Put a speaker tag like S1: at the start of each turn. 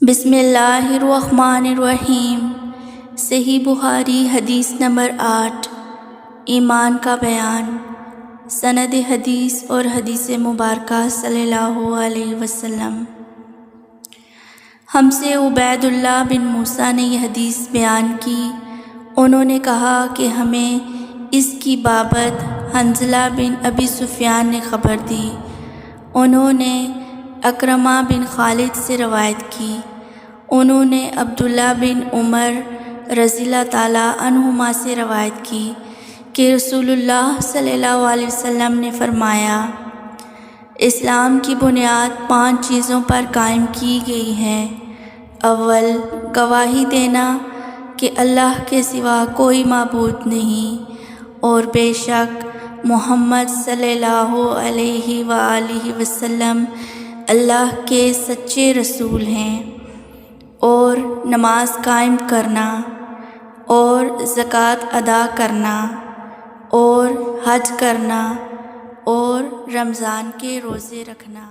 S1: بسم اللہ الرحمن الرحیم۔ صحیح بخاری حدیث نمبر 8، ایمان کا بیان۔ سند حدیث اور حدیث مبارکہ صلی اللہ علیہ وسلم۔ ہم سے عبید اللہ بن موسیٰ نے یہ حدیث بیان کی۔ انہوں نے کہا کہ ہمیں اس کی بابت حنظلہ بن ابی سفیان نے خبر دی۔ انہوں نے اکرمہ بن خالد سے روایت کی۔ انہوں نے عبداللہ بن عمر رضی اللہ تعالیٰ عنہما سے روایت کی کہ رسول اللہ صلی اللہ علیہ وسلم نے فرمایا، اسلام کی بنیاد 5 چیزوں پر قائم کی گئی ہے۔ اول، گواہی دینا کہ اللہ کے سوا کوئی معبود نہیں اور بے شک محمد صلی اللہ علیہ وآلہ وسلم اللہ کے سچے رسول ہیں، اور نماز قائم کرنا اور زکوٰۃ ادا کرنا اور حج کرنا اور رمضان کے روزے رکھنا۔